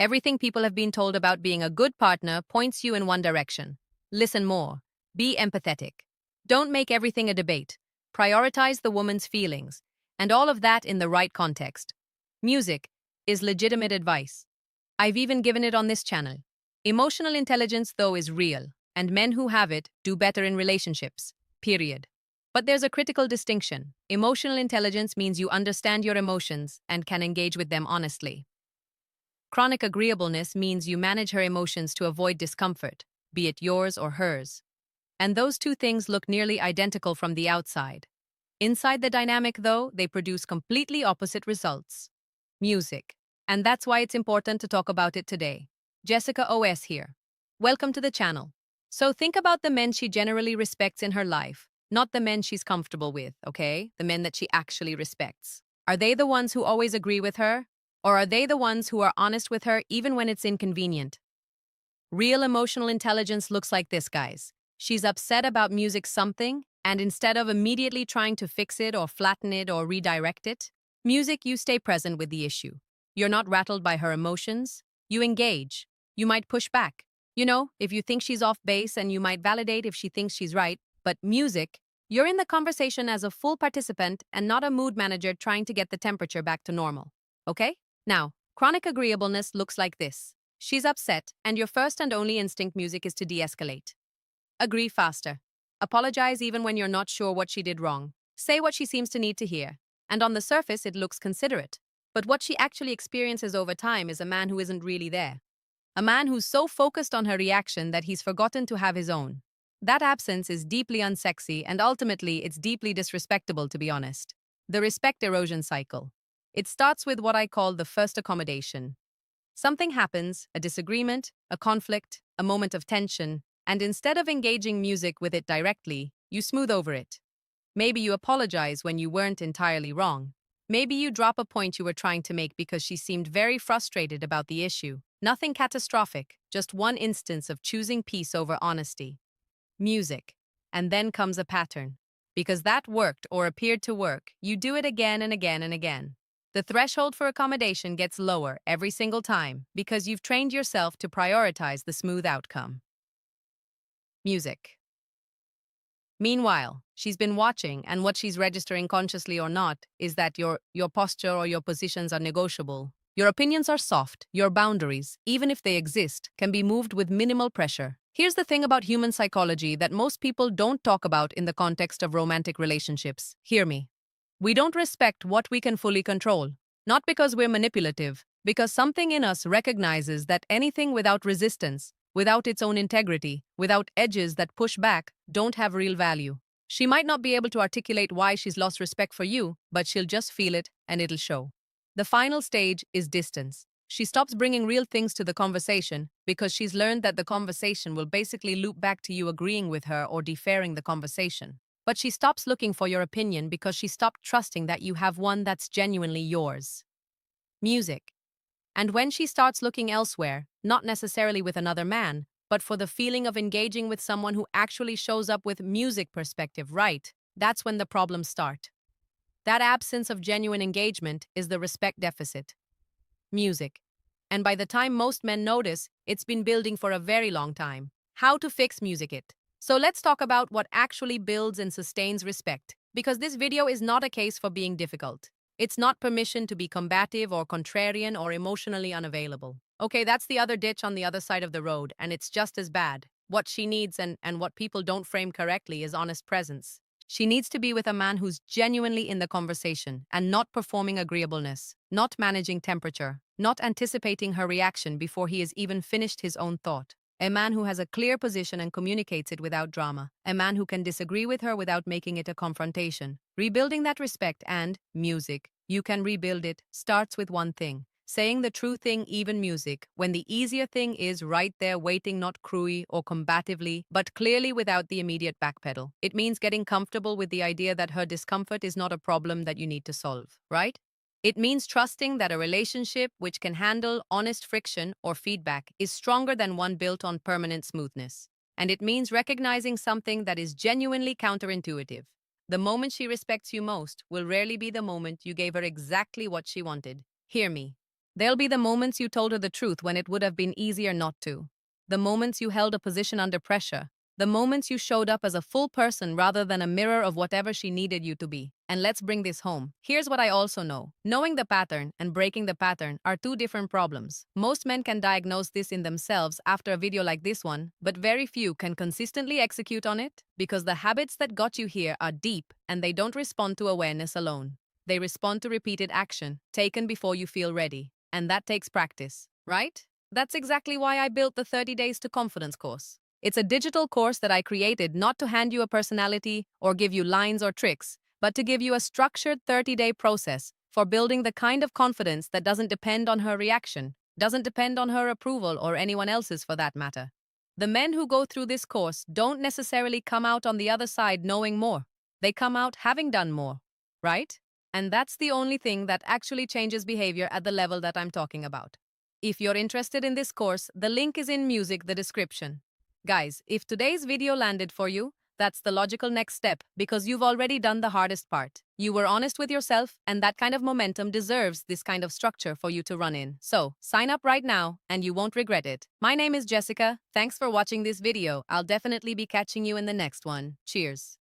Everything people have been told about being a good partner points you in one direction. Listen more. Be empathetic. Don't make everything a debate. Prioritize the woman's feelings, and all of that in the right context. Music is legitimate advice. I've even given it on this channel. Emotional intelligence, though, is real, and men who have it do better in relationships. Period. But there's a critical distinction. Emotional intelligence means you understand your emotions and can engage with them honestly. Chronic agreeableness means you manage her emotions to avoid discomfort, be it yours or hers. And those two things look nearly identical from the outside. Inside the dynamic, though, they produce completely opposite results. Music. And that's why it's important to talk about it today. Jessica OS here. Welcome to the channel. So think about the men she generally respects in her life, not the men she's comfortable with, okay? The men that she actually respects. Are they the ones who always agree with her? Or are they the ones who are honest with her even when it's inconvenient? Real emotional intelligence looks like this, guys. She's upset about music something, and instead of immediately trying to fix it or flatten it or redirect it, you stay present with the issue. You're not rattled by her emotions. You engage. You might push back. If you think she's off base, and you might validate if she thinks she's right. But music, you're in the conversation as a full participant and not a mood manager trying to get the temperature back to normal. Okay? Now, chronic agreeableness looks like this. She's upset, and your first and only instinct music is to de-escalate. Agree faster. Apologize even when you're not sure what she did wrong. Say what she seems to need to hear. And on the surface, it looks considerate. But what she actually experiences over time is a man who isn't really there. A man who's so focused on her reaction that he's forgotten to have his own. That absence is deeply unsexy, and ultimately it's deeply disrespectable, to be honest. The respect erosion cycle. It starts with what I call the first accommodation. Something happens, a disagreement, a conflict, a moment of tension, and instead of engaging music with it directly, you smooth over it. Maybe you apologize when you weren't entirely wrong. Maybe you drop a point you were trying to make because she seemed very frustrated about the issue. Nothing catastrophic, just one instance of choosing peace over honesty. Music. And then comes a pattern. Because that worked or appeared to work, you do it again and again and again. The threshold for accommodation gets lower every single time because you've trained yourself to prioritize the smooth outcome. Music. Meanwhile, she's been watching, and what she's registering consciously or not is that your posture or your positions are negotiable. Your opinions are soft. Your boundaries, even if they exist, can be moved with minimal pressure. Here's the thing about human psychology that most people don't talk about in the context of romantic relationships. Hear me. We don't respect what we can fully control. Not because we're manipulative, because something in us recognizes that anything without resistance, without its own integrity, without edges that push back, don't have real value. She might not be able to articulate why she's lost respect for you, but she'll just feel it, and it'll show. The final stage is distance. She stops bringing real things to the conversation because she's learned that the conversation will basically loop back to you agreeing with her or deferring the conversation. But she stops looking for your opinion because she stopped trusting that you have one that's genuinely yours. Music. And when she starts looking elsewhere, not necessarily with another man, but for the feeling of engaging with someone who actually shows up with music perspective, right, that's when the problems start. That absence of genuine engagement is the respect deficit. Music. And by the time most men notice, it's been building for a very long time. How to fix music it. So let's talk about what actually builds and sustains respect, because this video is not a case for being difficult. It's not permission to be combative or contrarian or emotionally unavailable. Okay, that's the other ditch on the other side of the road, and it's just as bad. What she needs and what people don't frame correctly is honest presence. She needs to be with a man who's genuinely in the conversation and not performing agreeableness, not managing temperature, not anticipating her reaction before he has even finished his own thought. A man who has a clear position and communicates it without drama. A man who can disagree with her without making it a confrontation. Rebuilding that respect and music, you can rebuild it, starts with one thing. Saying the true thing, even music, when the easier thing is right there waiting, not cruelly or combatively, but clearly without the immediate backpedal. It means getting comfortable with the idea that her discomfort is not a problem that you need to solve, right? It means trusting that a relationship which can handle honest friction or feedback is stronger than one built on permanent smoothness. And it means recognizing something that is genuinely counterintuitive. The moment she respects you most will rarely be the moment you gave her exactly what she wanted. Hear me. There'll be the moments you told her the truth when it would have been easier not to. The moments you held a position under pressure. The moments you showed up as a full person rather than a mirror of whatever she needed you to be. And let's bring this home. Here's what I also know. Knowing the pattern and breaking the pattern are two different problems. Most men can diagnose this in themselves after a video like this one, but very few can consistently execute on it because the habits that got you here are deep and they don't respond to awareness alone. They respond to repeated action, taken before you feel ready. And that takes practice, right? That's exactly why I built the 30 Days to Confidence course. It's a digital course that I created not to hand you a personality or give you lines or tricks, but to give you a structured 30-day process for building the kind of confidence that doesn't depend on her reaction, doesn't depend on her approval or anyone else's for that matter. The men who go through this course don't necessarily come out on the other side knowing more. They come out having done more, right? And that's the only thing that actually changes behavior at the level that I'm talking about. If you're interested in this course, the link is in the description. Guys, if today's video landed for you, that's the logical next step because you've already done the hardest part. You were honest with yourself, and that kind of momentum deserves this kind of structure for you to run in. So, sign up right now, and you won't regret it. My name is Jessica. Thanks for watching this video. I'll definitely be catching you in the next one. Cheers.